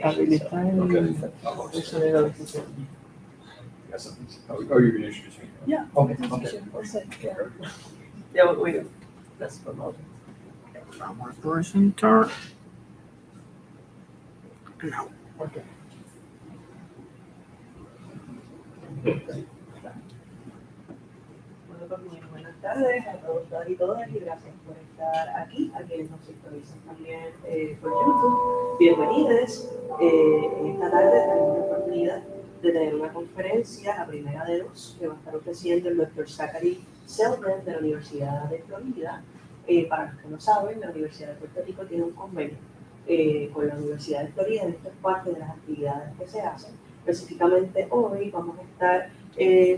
Habilitar el sonido de discusión. Oh, you're going to introduce me? Yeah. Okay. Yeah, we let's promote it. Vamos a presentar. No. Okay. Bueno, pues bien, buenas tardes a todos y todas y gracias por estar aquí, a quienes nos sintonizan también por YouTube. Bienvenidos. En esta tarde tenemos la oportunidad de tener una conferencia, la primera de dos, que va a estar ofreciendo el doctor Zachary Selden de la Universidad de Florida. Para los que no saben, la Universidad de Puerto Rico tiene un convenio con la Universidad de Florida, y esto es parte de las actividades que se hacen. Específicamente hoy vamos a estar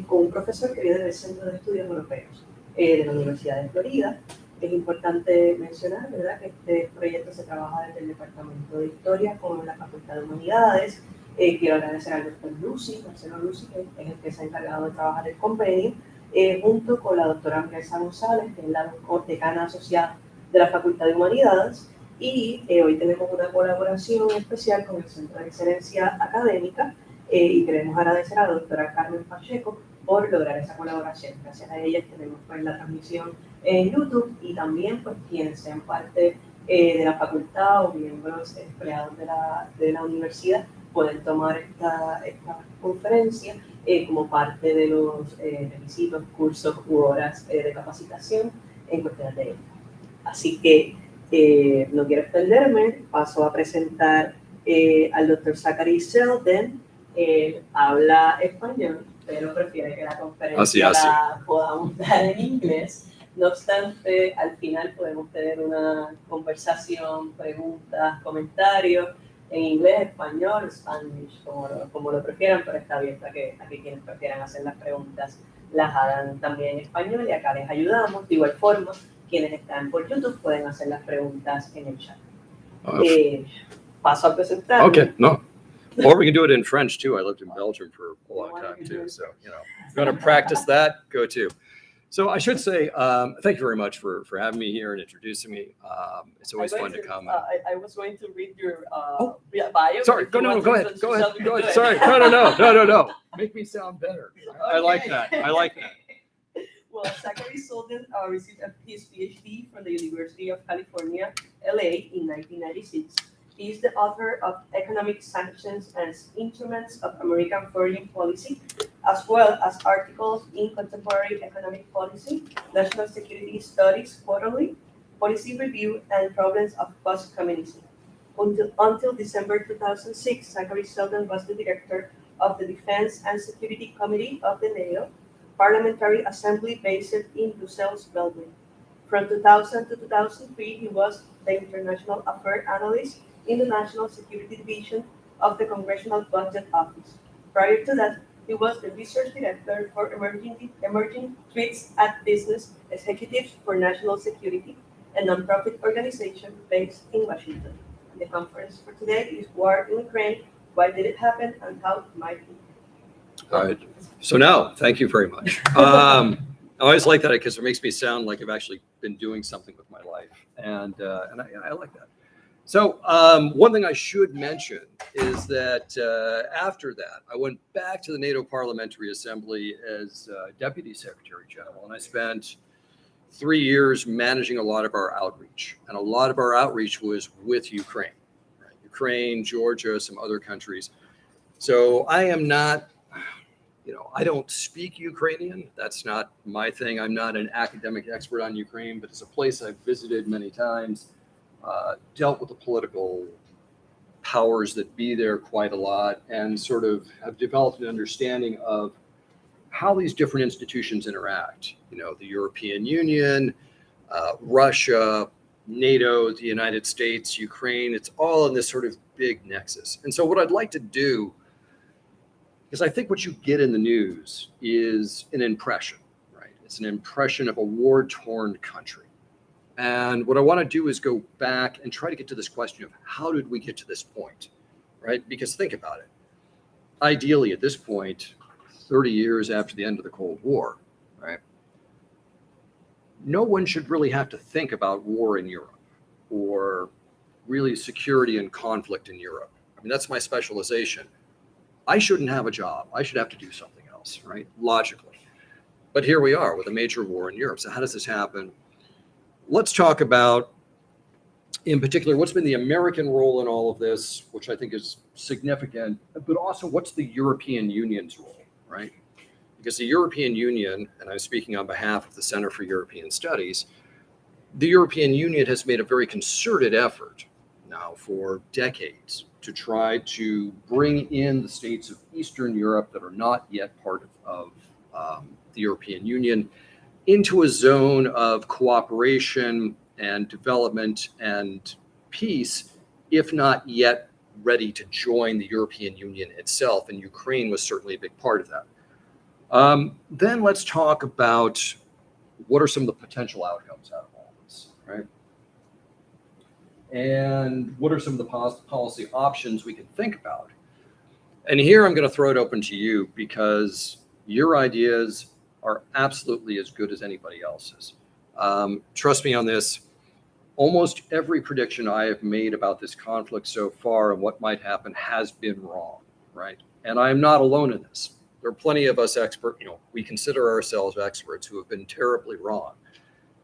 con un profesor que viene del Centro de Estudios Europeos de la Universidad de Florida. Es importante mencionar, ¿verdad?, que este proyecto se trabaja desde el Departamento de Historia con la Facultad de Humanidades. Quiero agradecer al doctor Marcelo Lucy, que es el que se ha encargado de trabajar el convenio, junto con la doctora Andresa González, que es la decana asociada de la Facultad de Humanidades. Y hoy tenemos una colaboración especial con el Centro de Excelencia Académica, y queremos agradecer a la doctora Carmen Pacheco por lograr esa colaboración. Gracias a ella tenemos pues la transmisión en YouTube, y también pues quienes sean parte de la facultad o miembros empleados de la universidad pueden tomar esta conferencia como parte de los requisitos, cursos u horas de capacitación en cuestiones de ética. Así que no quiero extenderme, paso a presentar al doctor Zachary Selden. Él habla español, pero prefiere que la conferencia la podamos dar en inglés. No obstante, al final podemos tener una conversación, preguntas, comentarios en inglés, español, Spanish, como lo prefieran, pero está abierto a que quienes prefieran hacer las preguntas las hagan también en español, y acá les ayudamos. De igual forma, quienes están por YouTube pueden hacer las preguntas en el chat. Paso a presentar. Okay, no. Or we can do it in French too. I lived in Belgium for a long time too. So, if you want to practice that, go too. So I should say, thank you very much for having me here and introducing me. It's always fun to come. I was going to read your bio. Sorry, go ahead. Sorry, no. Make me sound better. I like that. Well, Zachary Selden received his PhD from the University of California, LA in 1996. He is the author of Economic Sanctions and Instruments of American Foreign Policy, as well as articles in Contemporary Economic Policy, National Security Studies Quarterly, Policy Review, and Problems of Post-Communism. Until December 2006, Zachary Selden was the director of the Defense and Security Committee of the NATO Parliamentary Assembly based in Brussels, Belgium. From 2000 to 2003, he was the International Affairs Analyst in the National Security Division of the Congressional Budget Office. Prior to that, he was the Research Director for Emerging Threats at Business Executives for National Security, a nonprofit organization based in Washington. The conference for today is War in Ukraine, Why Did It Happen, and How It Might Be. All right. So now, thank you very much. I always like that because it makes me sound like I've actually been doing something with my life, and I like that. So one thing I should mention is that after that, I went back to the NATO Parliamentary Assembly as Deputy Secretary General, and I spent 3 years managing a lot of our outreach. And a lot of our outreach was with Ukraine, right? Ukraine, Georgia, some other countries. So I am not, I don't speak Ukrainian. That's not my thing. I'm not an academic expert on Ukraine, but it's a place I've visited many times. Dealt with the political powers that be there quite a lot, and sort of have developed an understanding of how these different institutions interact. The European Union, Russia, NATO, the United States, Ukraine, it's all in this sort of big nexus. And so what I'd like to do is, I think what you get in the news is an impression, right? It's an impression of a war-torn country. And what I want to do is go back and try to get to this question of how did we get to this point, right? Because think about it. Ideally, at this point, 30 years after the end of the Cold War, right? No one should really have to think about war in Europe or really security and conflict in Europe. I mean, that's my specialization. I shouldn't have a job. I should have to do something else, right? Logically. But here we are with a major war in Europe. So how does this happen? Let's talk about, in particular, what's been the American role in all of this, which I think is significant, but also what's the European Union's role, right? Because the European Union, and I'm speaking on behalf of the Center for European Studies, the European Union has made a very concerted effort now for decades to try to bring in the states of Eastern Europe that are not yet part of the European Union into a zone of cooperation and development and peace, if not yet ready to join the European Union itself. And Ukraine was certainly a big part of that. Then let's talk about what are some of the potential outcomes out of all this, right? And what are some of the policy options we can think about? And here I'm going to throw it open to you because your ideas are absolutely as good as anybody else's. Trust me on this. Almost every prediction I have made about this conflict so far and what might happen has been wrong, right? And I'm not alone in this. There are plenty of us experts, we consider ourselves experts who have been terribly wrong.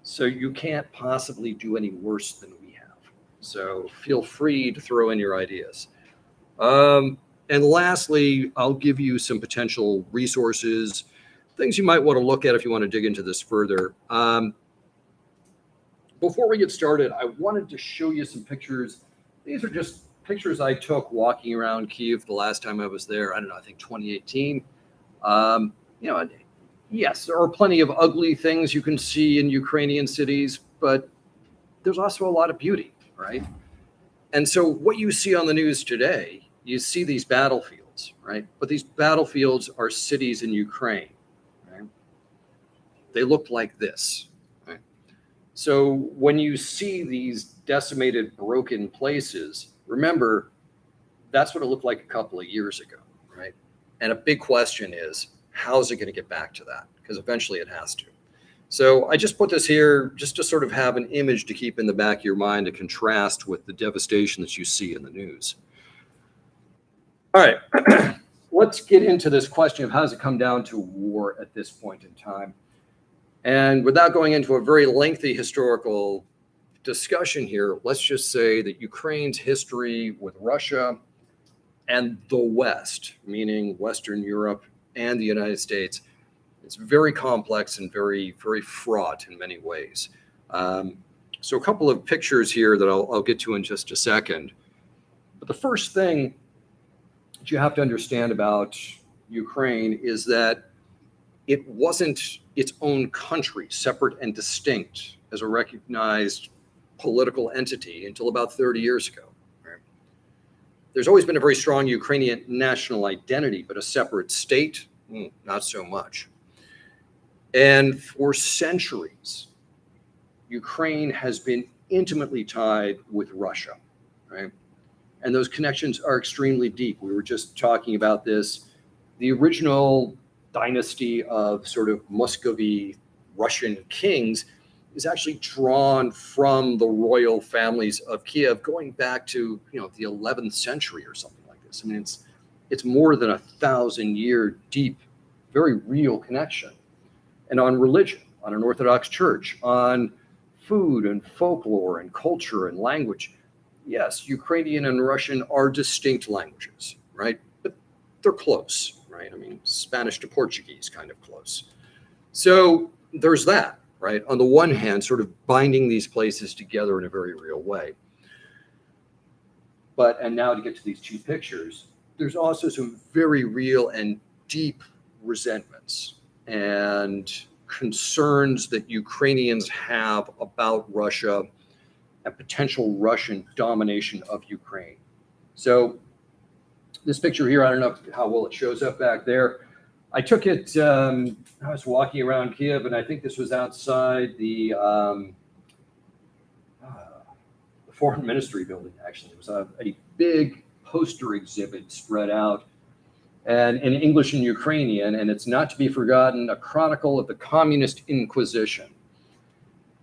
So you can't possibly do any worse than we have. So feel free to throw in your ideas. And lastly, I'll give you some potential resources, things you might want to look at if you want to dig into this further. Before we get started, I wanted to show you some pictures. These are just pictures I took walking around Kyiv the last time I was there. I don't know, I think 2018. Yes, there are plenty of ugly things you can see in Ukrainian cities, but there's also a lot of beauty, right? And so what you see on the news today, you see these battlefields, right? But these battlefields are cities in Ukraine, right? They look like this, right? So when you see these decimated, broken places, remember, that's what it looked like a couple of years ago, right? And a big question is, how's it going to get back to that? Because eventually it has to. So I just put this here just to sort of have an image to keep in the back of your mind to contrast with the devastation that you see in the news. All right, let's get into this question of how does it come down to war at this point in time? And without going into a very lengthy historical discussion here, let's just say that Ukraine's history with Russia and the West, meaning Western Europe and the United States, it's very complex and very, very fraught in many ways. So a couple of pictures here that I'll get to in just a second. But the first thing that you have to understand about Ukraine is that it wasn't its own country, separate and distinct as a recognized political entity until about 30 years ago. Right? There's always been a very strong Ukrainian national identity, but a separate state, not so much. And for centuries, Ukraine has been intimately tied with Russia, right? And those connections are extremely deep. We were just talking about this. The original dynasty of sort of Muscovy Russian kings is actually drawn from the royal families of Kiev going back to, the 11th century or something like this. I mean, it's more than 1,000-year deep, very real connection. And on religion, on an Orthodox church, on food and folklore and culture and language. Yes, Ukrainian and Russian are distinct languages, right? But they're close, right? I mean, Spanish to Portuguese, kind of close. So there's that, right? On the one hand, sort of binding these places together in a very real way. And now to get to these two pictures, there's also some very real and deep resentments and concerns that Ukrainians have about Russia and potential Russian domination of Ukraine. So this picture here, I don't know how well it shows up back there. I took it, I was walking around Kiev, and I think this was outside the foreign ministry building, actually. It was a big poster exhibit spread out, and in English and Ukrainian, and it's not to be forgotten, a chronicle of the Communist Inquisition.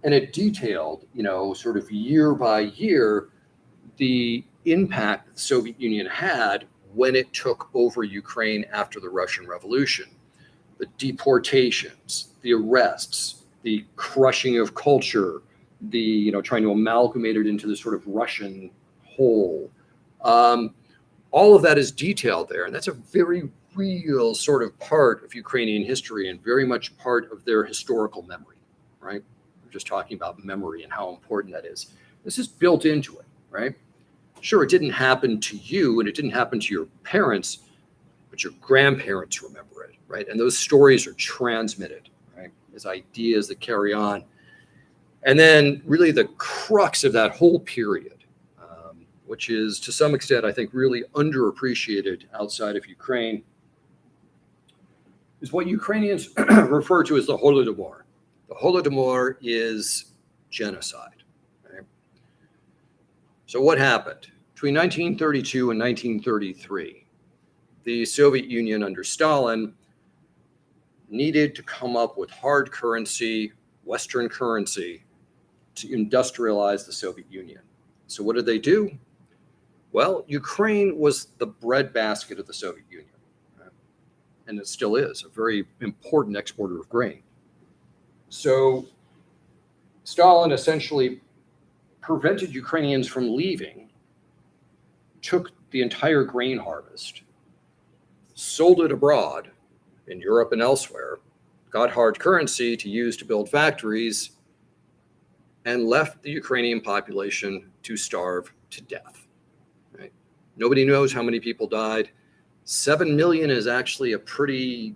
And it detailed, sort of year by year, the impact the Soviet Union had when it took over Ukraine after the Russian Revolution. The deportations, the arrests, the crushing of culture, the trying to amalgamate it into this sort of Russian whole. All of that is detailed there, and that's a very real sort of part of Ukrainian history and very much part of their historical memory, right? We're just talking about memory and how important that is. This is built into it, right? Sure, it didn't happen to you and it didn't happen to your parents, but your grandparents remember it, right? And those stories are transmitted, right, as ideas that carry on. And then really the crux of that whole period, which is to some extent, I think, really underappreciated outside of Ukraine, is what Ukrainians refer to as the Holodomor. The Holodomor is genocide. Right? So what happened? Between 1932 and 1933, the Soviet Union under Stalin needed to come up with hard currency, Western currency, to industrialize the Soviet Union. So what did they do? Well, Ukraine was the breadbasket of the Soviet Union, right? And it still is a very important exporter of grain. So Stalin essentially prevented Ukrainians from leaving, took the entire grain harvest, sold it abroad in Europe and elsewhere, got hard currency to use to build factories, and left the Ukrainian population to starve to death. Right? Nobody knows how many people died. 7 million is actually a pretty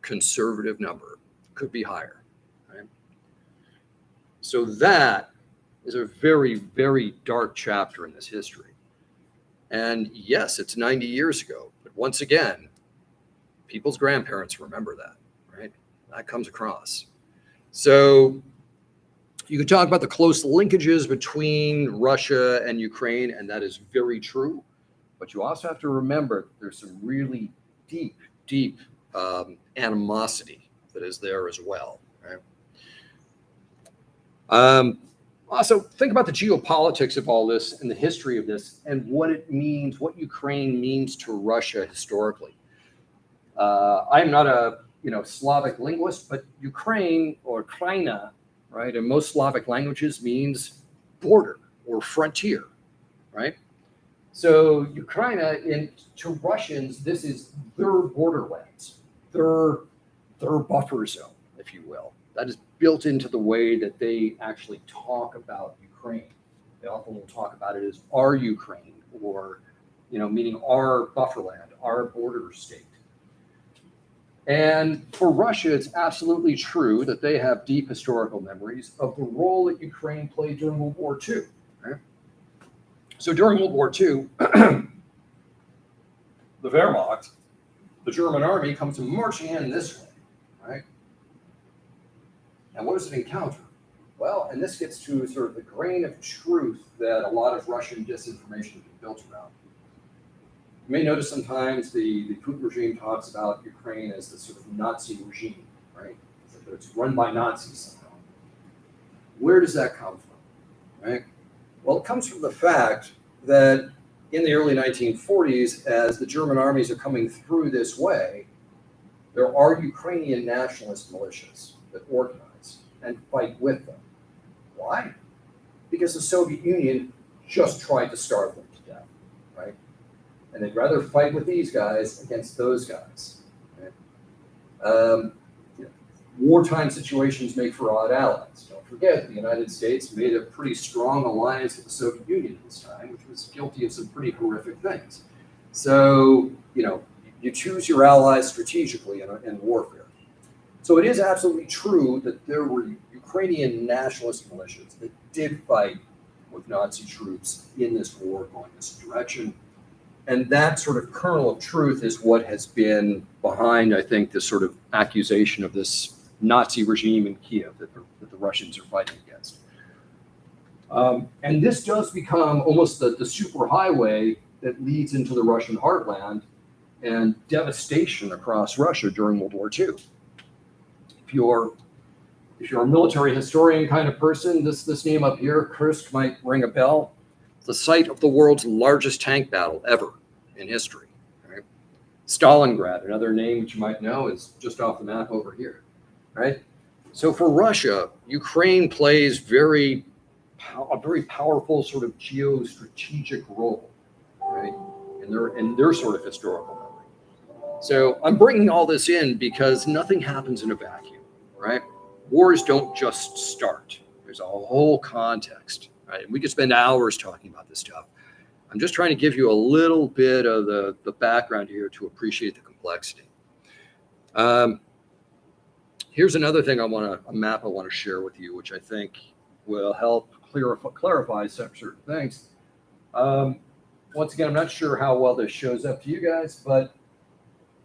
conservative number. Could be higher. Right? So that is a very, very dark chapter in this history. And yes, it's 90 years ago, but once again, people's grandparents remember that, right? That comes across. So you could talk about the close linkages between Russia and Ukraine, and that is very true. But you also have to remember there's some really deep, deep animosity that is there as well. Right? Also, think about the geopolitics of all this and the history of this and what it means, what Ukraine means to Russia historically. I'm not a Slavic linguist, but Ukraine or Kraina, right, in most Slavic languages means border or frontier, right? So Ukraina, to Russians, this is their borderlands, their buffer zone, if you will. That is built into the way that they actually talk about Ukraine. They often will talk about it as our Ukraine, or meaning our bufferland, our border state. And for Russia, it's absolutely true that they have deep historical memories of the role that Ukraine played during World War II. Right? So during World War II, the Wehrmacht, the German army, comes marching in this way, right? And what does it encounter? Well, and this gets to sort of the grain of truth that a lot of Russian disinformation has been built around. You may notice sometimes the Putin regime talks about Ukraine as the sort of Nazi regime, right? It's run by Nazis somehow. Where does that come from, right? Well, it comes from the fact that in the early 1940s, as the German armies are coming through this way, there are Ukrainian nationalist militias that organize and fight with them. Why? Because the Soviet Union just tried to starve them to death, right? And they'd rather fight with these guys against those guys. Right? Wartime situations make for odd allies. Don't forget, the United States made a pretty strong alliance with the Soviet Union at this time, which was guilty of some pretty horrific things. So, you choose your allies strategically in warfare. So it is absolutely true that there were Ukrainian nationalist militias that did fight with Nazi troops in this war going this direction. And that sort of kernel of truth is what has been behind, I think, this sort of accusation of this Nazi regime in Kiev that the Russians are fighting against. And this does become almost the superhighway that leads into the Russian heartland and devastation across Russia during World War II. If you're a military historian kind of person, this name up here, Kursk, might ring a bell. the site of the world's largest tank battle ever in history. Right? Stalingrad, another name which you might know, is just off the map over here. Right? So for Russia, Ukraine plays a very powerful sort of geostrategic role, right, in their sort of historical memory. So I'm bringing all this in because nothing happens in a vacuum, right? Wars don't just start. There's a whole context, right? And we could spend hours talking about this stuff. I'm just trying to give you a little bit of the background here to appreciate the complexity. Here's another thing a map I want to share with you, which I think will help clarify some certain things. Once again, I'm not sure how well this shows up to you guys, but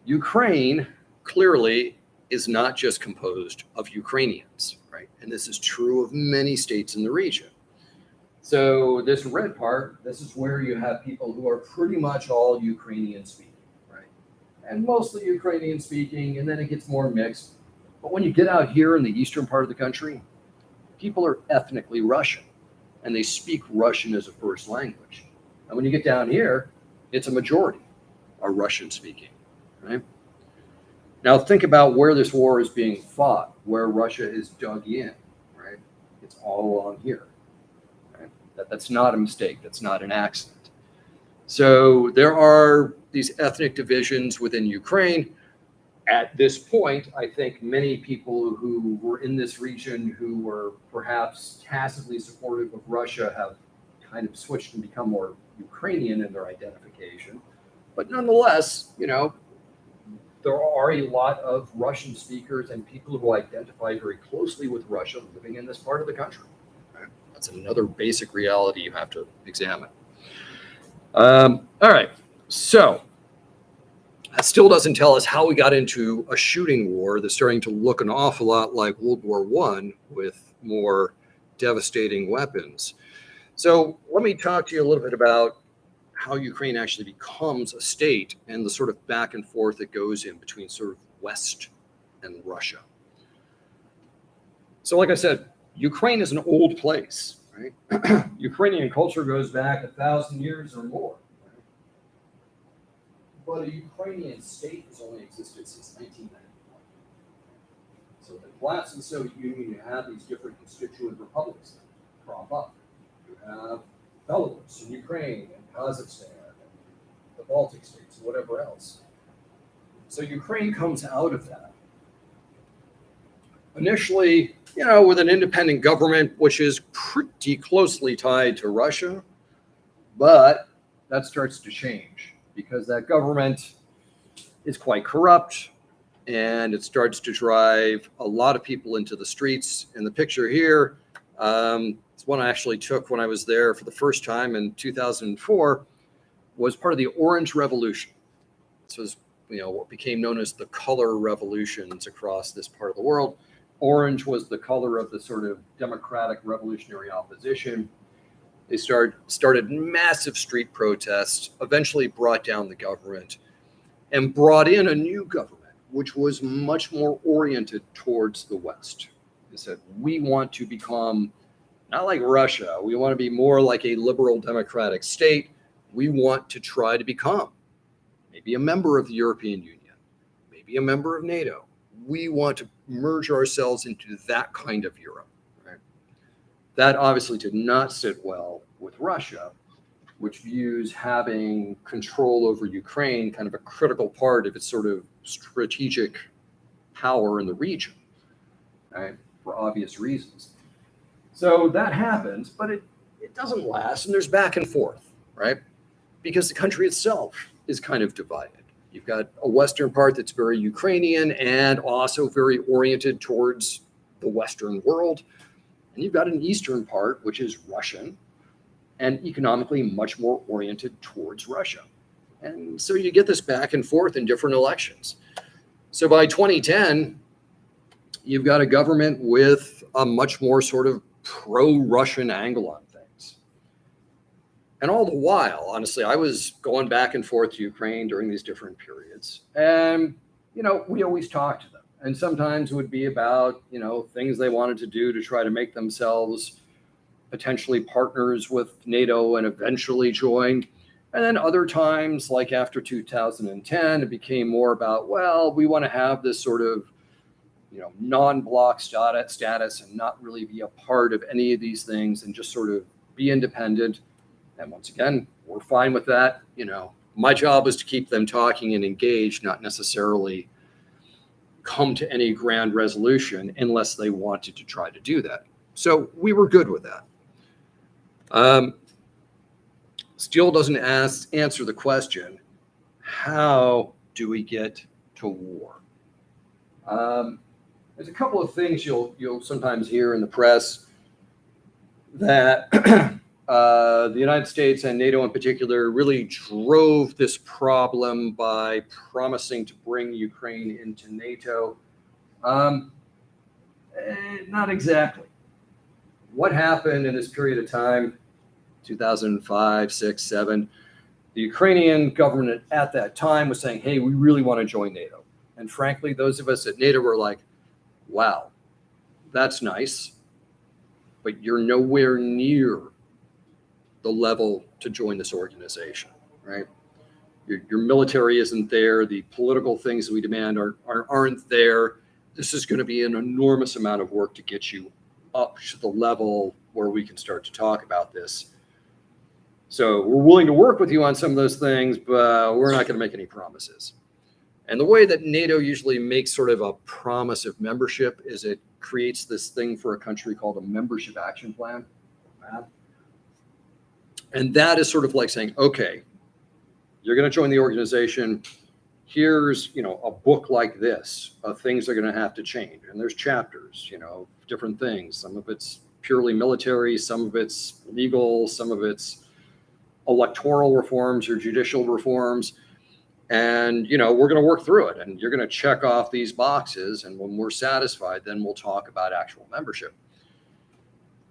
Ukraine clearly is not just composed of Ukrainians, right? And this is true of many states in the region. So this red part, this is where you have people who are pretty much all Ukrainian speaking, right? And mostly Ukrainian speaking, and then it gets more mixed. But when you get out here in the eastern part of the country, people are ethnically Russian, and they speak Russian as a first language. And when you get down here, it's a majority are Russian speaking, right? Now think about where this war is being fought, where Russia is dug in, right? It's all along here, right? That's not a mistake. That's not an accident. So there are these ethnic divisions within Ukraine. At this point, I think many people who were in this region who were perhaps tacitly supportive of Russia have kind of switched and become more Ukrainian in their identification. But nonetheless, there are a lot of Russian speakers and people who identify very closely with Russia living in this part of the country. That's another basic reality you have to examine. All right, so that still doesn't tell us how we got into a shooting war that's starting to look an awful lot like World War I with more devastating weapons. So let me talk to you a little bit about how Ukraine actually becomes a state and the sort of back and forth that goes in between sort of West and Russia. So like I said, Ukraine is an old place, right? Ukrainian culture goes back 1,000 years or more. But a Ukrainian state has only existed since 1991. So the collapse of the Soviet Union, you have these different constituent republics that crop up. You have Belarus and Ukraine and Kazakhstan and the Baltic states and whatever else. So Ukraine comes out of that. Initially, with an independent government, which is pretty closely tied to Russia, but that starts to change, because that government is quite corrupt and it starts to drive a lot of people into the streets. And the picture here, it's one I actually took when I was there for the first time in 2004, was part of the Orange Revolution. This was, what became known as the color revolutions across this part of the world. Orange was the color of the sort of democratic revolutionary opposition. They started massive street protests, eventually brought down the government, and brought in a new government, which was much more oriented towards the West. They said, we want to become not like Russia. We want to be more like a liberal democratic state. We want to try to become maybe a member of the European Union, maybe a member of NATO. We want to merge ourselves into that kind of Europe. That obviously did not sit well with Russia, which views having control over Ukraine kind of a critical part of its sort of strategic power in the region, right? For obvious reasons. So that happens, but it doesn't last, and there's back and forth, right? Because the country itself is kind of divided. You've got a Western part that's very Ukrainian and also very oriented towards the Western world. And you've got an eastern part, which is Russian, and economically much more oriented towards Russia. And so you get this back and forth in different elections. So by 2010, you've got a government with a much more sort of pro-Russian angle on things. And all the while, honestly, I was going back and forth to Ukraine during these different periods. And, we always talked to them. And sometimes it would be about, things they wanted to do to try to make themselves potentially partners with NATO and eventually join. And then other times, like after 2010, it became more about, well, we want to have this sort of, non-block status and not really be a part of any of these things and just sort of be independent. And once again, we're fine with that. My job was to keep them talking and engaged, not necessarily come to any grand resolution unless they wanted to try to do that. So we were good with that. Still doesn't answer the question, how do we get to war? There's a couple of things you'll sometimes hear in the press that the United States and NATO in particular really drove this problem by promising to bring Ukraine into NATO. Not exactly. What happened in this period of time, 2005, 6, 7, the Ukrainian government at that time was saying, hey, we really want to join NATO. And frankly, those of us at NATO were like, wow, that's nice, but you're nowhere near the level to join this organization, right? Your military isn't there. The political things that we demand aren't there. This is going to be an enormous amount of work to get you up to the level where we can start to talk about this. So we're willing to work with you on some of those things, but we're not going to make any promises. And the way that NATO usually makes sort of a promise of membership is it creates this thing for a country called a membership action plan. And that is sort of like saying, okay, you're going to join the organization. Here's, a book like this of things that are going to have to change. And there's chapters, different things. Some of it's purely military, some of it's legal, some of it's electoral reforms or judicial reforms. And, we're going to work through it and you're going to check off these boxes. And when we're satisfied, then we'll talk about actual membership.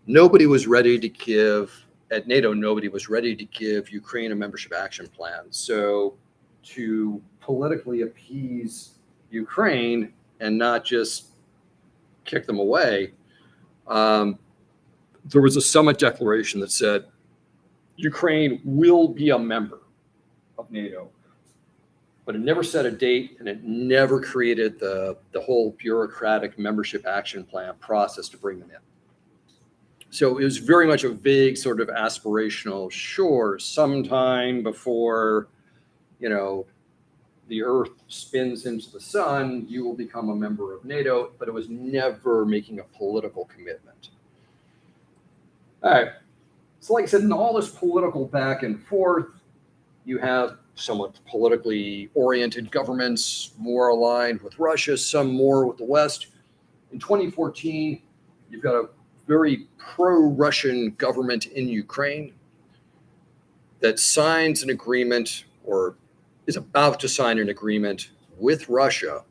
Nobody was ready to give, at NATO, nobody was ready to give Ukraine a membership action plan. So to politically appease Ukraine and not just kick them away, there was a summit declaration that said, Ukraine will be a member of NATO, but it never set a date and it never created the whole bureaucratic membership action plan process to bring them in. So it was very much a vague sort of aspirational, sure, sometime before, the Earth spins into the sun, you will become a member of NATO, but it was never making a political commitment. All right. So like I said, in all this political back and forth, you have somewhat politically oriented governments, more aligned with Russia, some more with the West. In 2014, you've got a very pro-Russian government in Ukraine that signs an agreement or is about to sign an agreement with Russia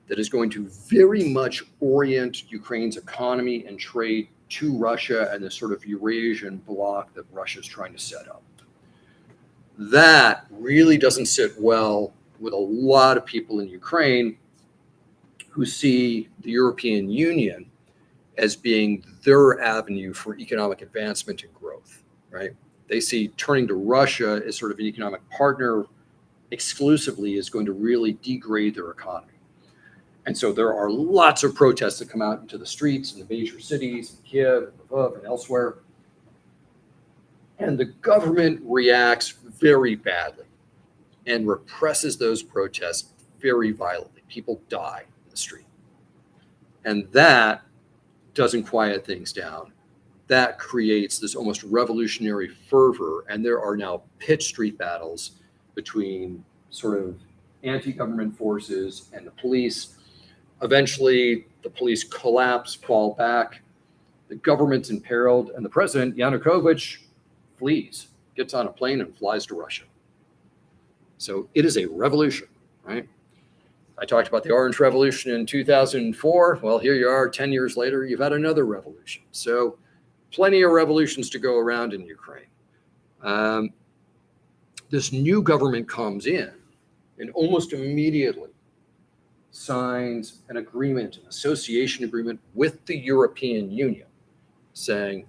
that is going to very much orient Ukraine's economy and trade to Russia and the sort of Eurasian bloc that Russia's trying to set up. That really doesn't sit well with a lot of people in Ukraine who see the European Union as being their avenue for economic advancement and growth, right? They see turning to Russia as sort of an economic partner exclusively is going to really degrade their economy. And so there are lots of protests that come out into the streets in the major cities, in Kiev, and Lviv, and elsewhere. And the government reacts very badly and represses those protests very violently. People die in the street. And that doesn't quiet things down. That creates this almost revolutionary fervor. And there are now pitched street battles between sort of anti-government forces and the police. Eventually, the police collapse, fall back. The government's imperiled, and the president, Yanukovych, flees, gets on a plane and flies to Russia. So it is a revolution, right? I talked about the Orange Revolution in 2004. Well, here you are 10 years later, you've had another revolution. So plenty of revolutions to go around in Ukraine. This new government comes in and almost immediately signs an association agreement with the European Union saying,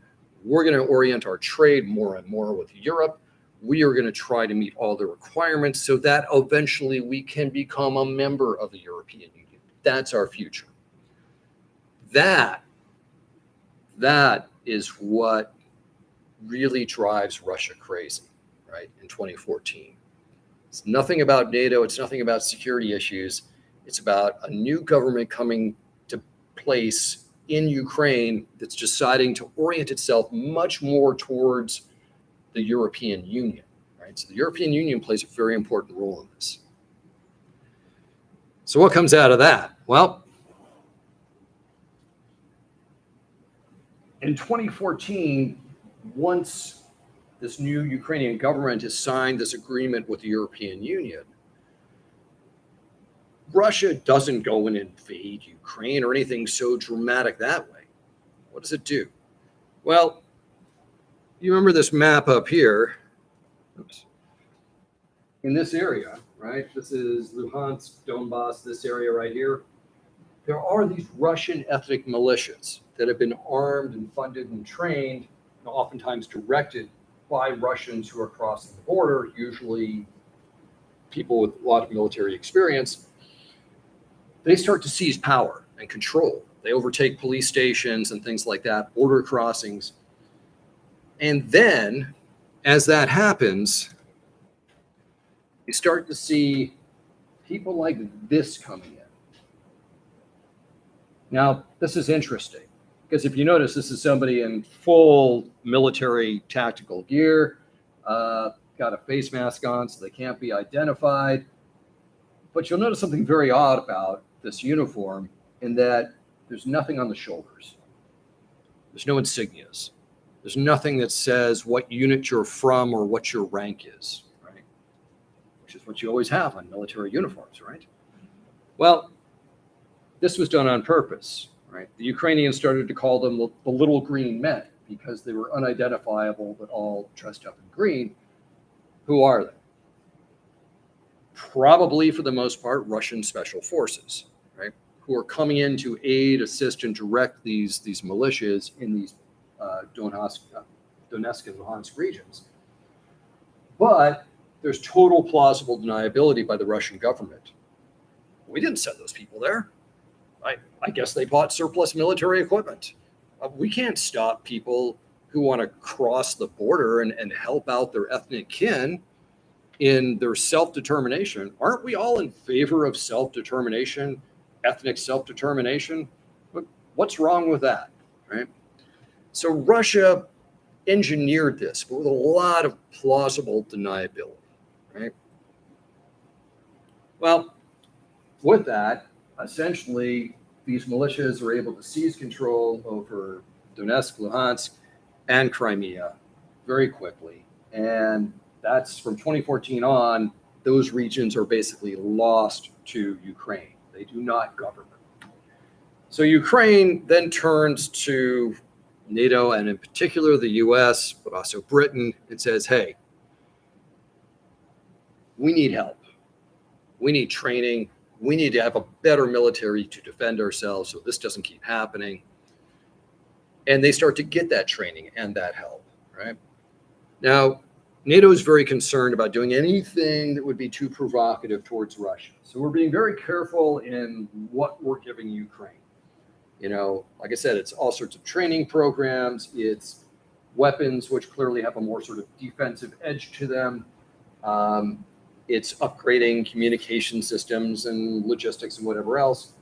We're going to orient our trade more and more with Europe. We are going to try to meet all the requirements so that eventually we can become a member of the European Union. That's our future. That is what really drives Russia crazy, right, in 2014. It's nothing about NATO. It's nothing about security issues. It's about a new government coming to place in Ukraine that's deciding to orient itself much more towards the European Union, right? So the European Union plays a very important role in this. So what comes out of that? Well, in 2014, once this new Ukrainian government has signed this agreement with the European Union, Russia doesn't go and invade Ukraine or anything so dramatic that way. What does it do? Well, you remember this map up here? Oops. In this area, right? This is Luhansk, Donbass, this area right here. There are these Russian ethnic militias that have been armed and funded and trained, and oftentimes directed by Russians who are crossing the border, usually people with a lot of military experience. They start to seize power and control. They overtake police stations and things like that, border crossings. And then, as that happens, you start to see people like this coming in. Now, this is interesting, because if you notice, this is somebody in full military tactical gear, got a face mask on so they can't be identified. But you'll notice something very odd about this uniform in that there's nothing on the shoulders. There's no insignias. There's nothing that says what unit you're from or what your rank is, right? Which is what you always have on military uniforms, right? Well, this was done on purpose, right? The Ukrainians started to call them the little green men because they were unidentifiable but all dressed up in green. Who are they? Probably, for the most part, Russian special forces, right? Who are coming in to aid, assist, and direct these militias in these Donetsk and Luhansk regions. But there's total plausible deniability by the Russian government. We didn't send those people there. I guess they bought surplus military equipment. We can't stop people who want to cross the border and help out their ethnic kin in their self-determination. Aren't we all in favor of self-determination, ethnic self-determination? What's wrong with that, right? So Russia engineered this, but with a lot of plausible deniability, right? Well, with that, essentially, these militias are able to seize control over Donetsk, Luhansk, and Crimea very quickly. And that's from 2014 on, those regions are basically lost to Ukraine. They do not govern them. So Ukraine then turns to NATO, and in particular the US, but also Britain, and says, hey, we need help. We need training. We need to have a better military to defend ourselves so this doesn't keep happening. And they start to get that training and that help, right? Now, NATO is very concerned about doing anything that would be too provocative towards Russia. So we're being very careful in what we're giving Ukraine. You know, like I said, it's all sorts of training programs. It's weapons, which clearly have a more sort of defensive edge to them. It's upgrading communication systems and logistics and whatever else.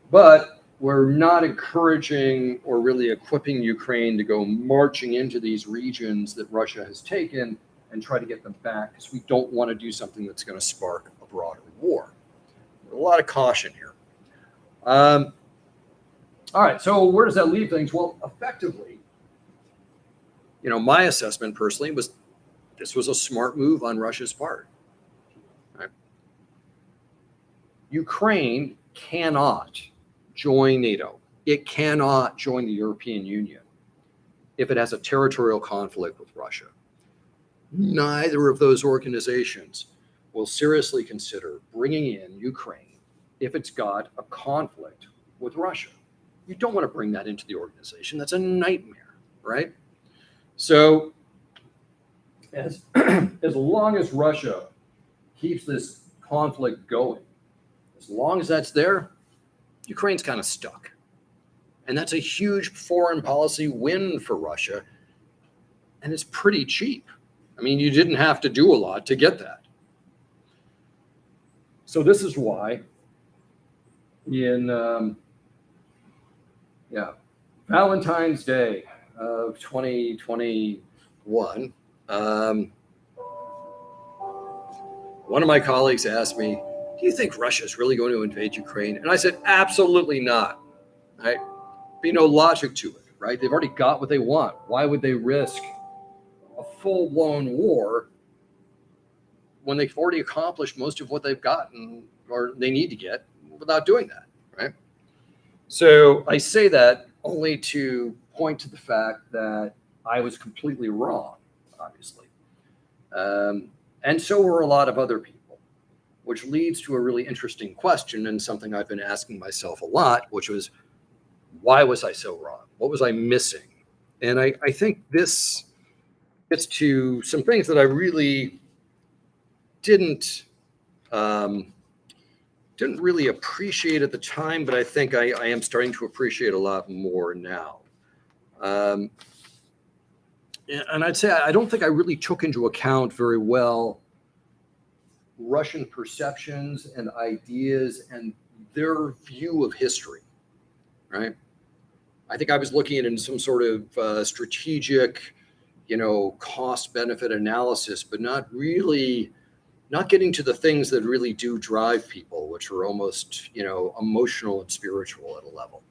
But we're not encouraging or really equipping Ukraine to go marching into these regions that Russia has taken and try to get them back, because we don't want to do something that's going to spark a broader war. A lot of caution here. All right, so where does that leave things? Well, effectively, you know, my assessment personally was this was a smart move on Russia's part. Right? Ukraine cannot join NATO. It cannot join the European Union if it has a territorial conflict with Russia. Neither of those organizations will seriously consider bringing in Ukraine if it's got a conflict with Russia. You don't want to bring that into the organization. That's a nightmare, right? So as, as long as Russia keeps this conflict going, as long as that's there, Ukraine's kind of stuck. And that's a huge foreign policy win for Russia. And it's pretty cheap. I mean, you didn't have to do a lot to get that. So this is why in Valentine's Day of 2021, one of my colleagues asked me, do you think Russia is really going to invade Ukraine? And I said, absolutely not. Right? Be no logic to it, right? They've already got what they want. Why would they risk a full-blown war when they've already accomplished most of what they've gotten or they need to get without doing that, right? So I say that only to point to the fact that I was completely wrong, obviously. And so were a lot of other people, which leads to a really interesting question and something I've been asking myself a lot, which was, why was I so wrong? What was I missing? And I think this gets to some things that I really didn't really appreciate at the time, but I think I am starting to appreciate a lot more now. And I'd say I don't think I really took into account very well Russian perceptions and ideas and their view of history, right? I think I was looking at it in some sort of strategic, cost-benefit analysis, but not getting to the things that really do drive people, which are almost, emotional and spiritual at a level.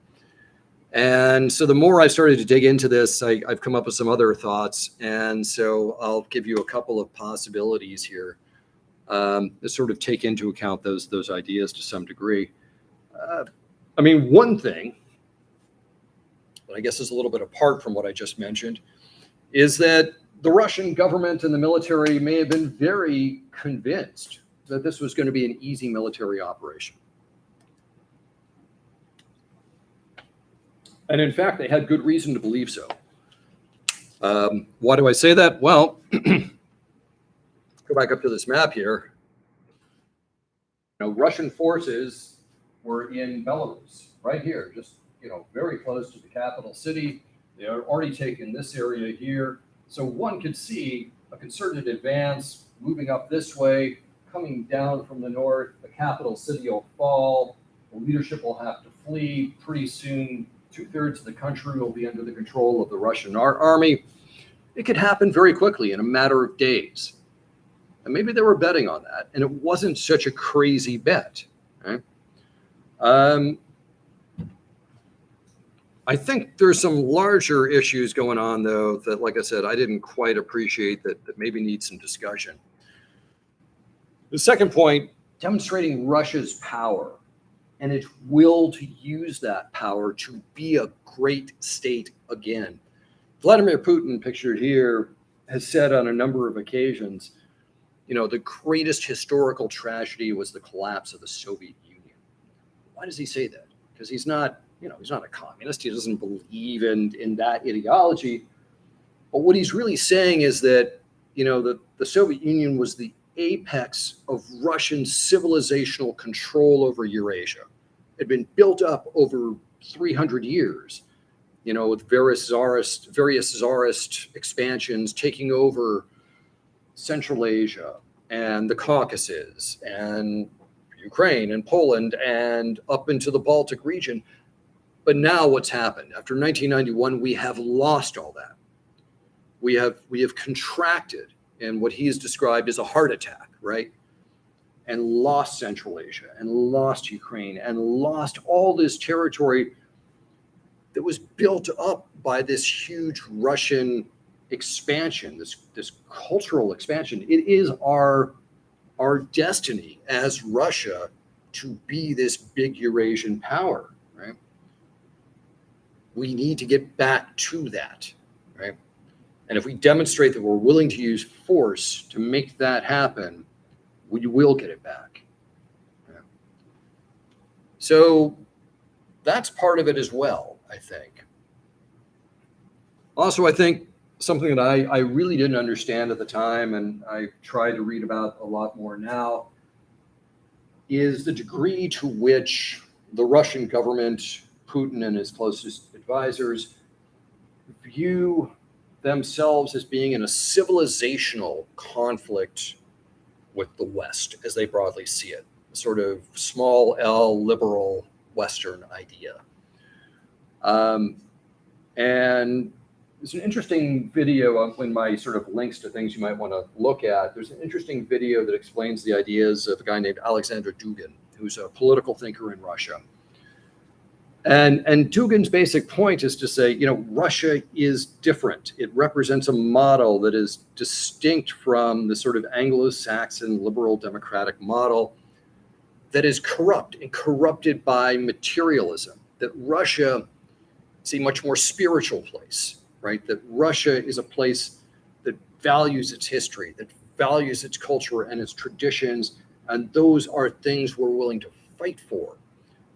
And so the more I started to dig into this, I've come up with some other thoughts. And so I'll give you a couple of possibilities here to sort of take into account those ideas to some degree. One thing, but I guess is a little bit apart from what I just mentioned, is that the Russian government and the military may have been very convinced that this was going to be an easy military operation. And in fact, they had good reason to believe so. Why do I say that? Well, go back up to this map here. Russian forces were in Belarus, right here, just, very close to the capital city. They had already taken this area here. So one could see a concerted advance moving up this way, coming down from the north. The capital city will fall. The leadership will have to flee. Pretty soon, 2/3 of the country will be under the control of the Russian army. It could happen very quickly in a matter of days. And maybe they were betting on that, and it wasn't such a crazy bet. Right? I think there's some larger issues going on, though, that, like I said, I didn't quite appreciate that maybe need some discussion. The second point, demonstrating Russia's power and its will to use that power to be a great state again. Vladimir Putin, pictured here, has said on a number of occasions, the greatest historical tragedy was the collapse of the Soviet Union. Why does he say that? Because he's not a communist. He doesn't believe in that ideology. But what he's really saying is that, the Soviet Union was the apex of Russian civilizational control over Eurasia. It had been built up over 300 years, with various czarist expansions taking over Central Asia and the Caucasus and Ukraine and Poland and up into the Baltic region. But now what's happened? After 1991, we have lost all that. We have contracted in what he has described as a heart attack, right? And lost Central Asia and lost Ukraine and lost all this territory that was built up by this huge Russian expansion, this cultural expansion. It is our destiny as Russia to be this big Eurasian power, right? We need to get back to that, right? And if we demonstrate that we're willing to use force to make that happen, we will get it back. Yeah. So that's part of it as well, I think. Also, I think something that I really didn't understand at the time, and I try to read about a lot more now, is the degree to which the Russian government, Putin and his closest advisors, view themselves as being in a civilizational conflict with the West, as they broadly see it, sort of small L liberal Western idea. And there's an interesting video in my sort of links to things you might want to look at. There's an interesting video that explains the ideas of a guy named Alexander Dugin, who's a political thinker in Russia. And Dugin's basic point is to say, Russia is different. It represents a model that is distinct from the sort of Anglo-Saxon liberal democratic model that is corrupt and corrupted by materialism, that Russia is a much more spiritual place, right? That Russia is a place that values its history, that values its culture and its traditions, and those are things we're willing to fight for.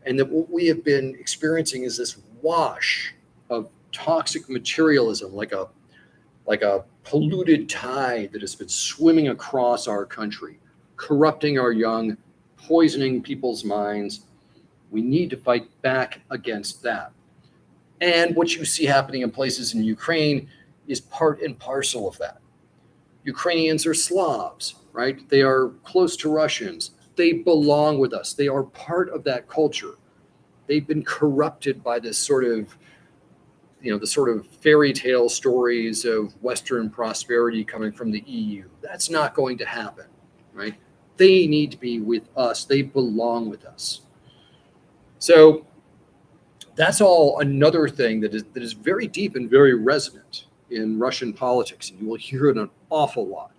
And that what we have been experiencing is this wash of toxic materialism, like a polluted tide that has been swimming across our country, corrupting our young, poisoning people's minds. We need to fight back against that. And what you see happening in places in Ukraine is part and parcel of that. Ukrainians are Slavs, right? They are close to Russians. They belong with us. They are part of that culture. They've been corrupted by this sort of, the sort of fairy tale stories of Western prosperity coming from the EU. That's not going to happen, right? They need to be with us. They belong with us. So that's all another thing that is very deep and very resonant in Russian politics, and you will hear it an awful lot.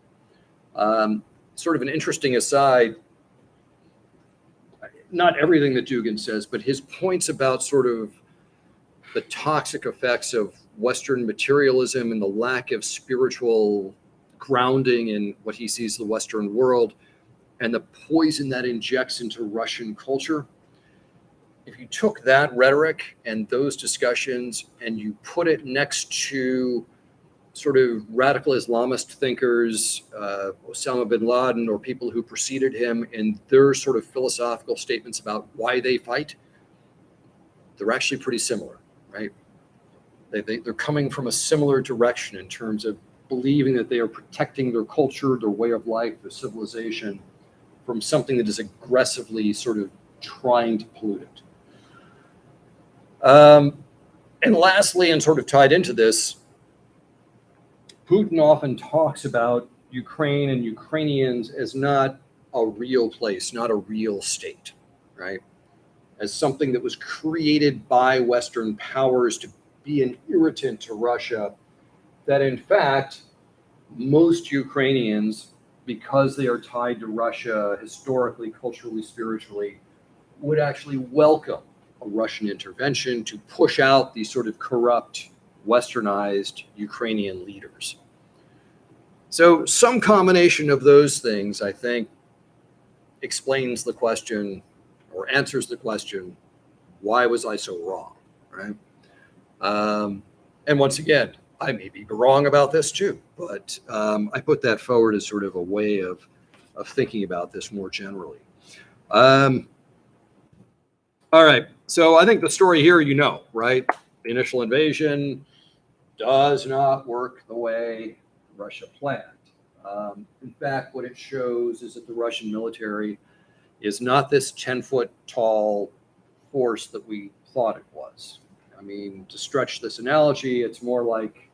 Sort of an interesting aside, not everything that Dugin says, but his points about sort of the toxic effects of Western materialism and the lack of spiritual grounding in what he sees the Western world and the poison that injects into Russian culture. If you took that rhetoric and those discussions and you put it next to sort of radical Islamist thinkers, Osama bin Laden, or people who preceded him in their sort of philosophical statements about why they fight, they're actually pretty similar, right? They're coming from a similar direction in terms of believing that they are protecting their culture, their way of life, their civilization from something that is aggressively sort of trying to pollute it. And lastly, and sort of tied into this, Putin often talks about Ukraine and Ukrainians as not a real place, not a real state, right? As something that was created by Western powers to be an irritant to Russia, that in fact, most Ukrainians, because they are tied to Russia historically, culturally, spiritually, would actually welcome a Russian intervention to push out these sort of corrupt, westernized Ukrainian leaders. So some combination of those things, I think, explains the question or answers the question, why was I so wrong, right? And once again, I may be wrong about this too, but I put that forward as sort of a way of thinking about this more generally. All right, so I think the story here, right? The initial invasion does not work the way Russia planned. In fact, what it shows is that the Russian military is not this 10-foot tall force that we thought it was. I mean, to stretch this analogy, it's more like,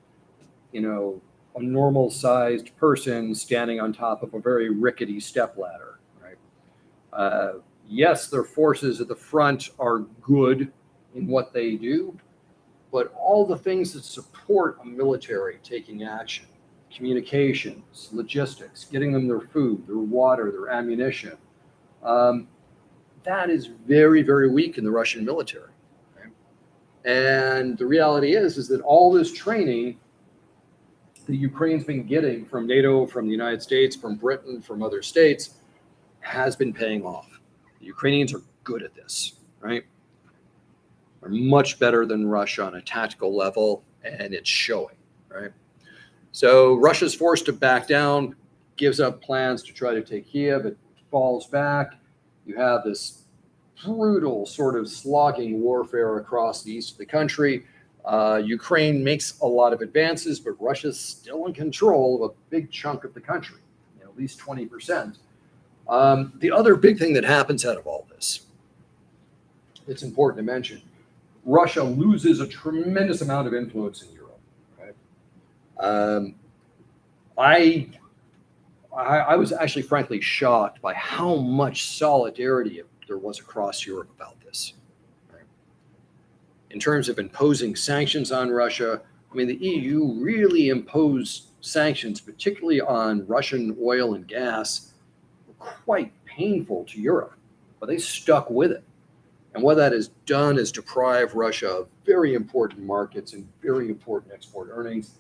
a normal-sized person standing on top of a very rickety stepladder, right? Yes, their forces at the front are good in what they do, but all the things that support a military taking action, communications, logistics, getting them their food, their water, their ammunition, that is very, very weak in the Russian military. Right? And the reality is that all this training the Ukraine's been getting from NATO, from the United States, from Britain, from other states, has been paying off. The Ukrainians are good at this, right? They're much better than Russia on a tactical level, and it's showing. right? So Russia's forced to back down, gives up plans to try to take Kiev. It falls back. You have this brutal sort of slogging warfare across the east of the country. Ukraine makes a lot of advances, but Russia's still in control of a big chunk of the country, at least 20%. The other big thing that happens out of all this, it's important to mention, Russia loses a tremendous amount of influence in Europe. Right? I was actually frankly shocked by how much solidarity there was across Europe about this. Right? In terms of imposing sanctions on Russia, I mean, the EU really imposed sanctions, particularly on Russian oil and gas, were quite painful to Europe, but they stuck with it. And what that has done is deprive Russia of very important markets and very important export earnings.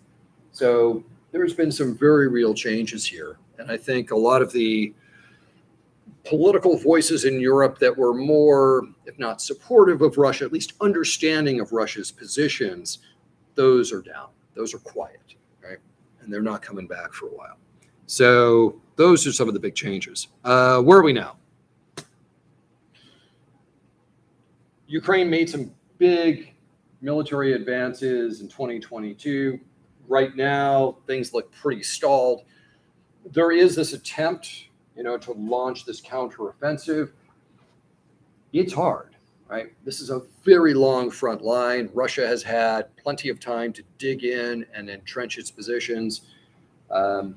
So there's been some very real changes here. And I think a lot of the political voices in Europe that were more, if not supportive of Russia, at least understanding of Russia's positions, those are down. Those are quiet, right? And they're not coming back for a while. So those are some of the big changes. Where are we now? Ukraine made some big military advances in 2022. Right now, things look pretty stalled. There is this attempt, to launch this counteroffensive. It's hard, right? This is a very long front line. Russia has had plenty of time to dig in and entrench its positions. If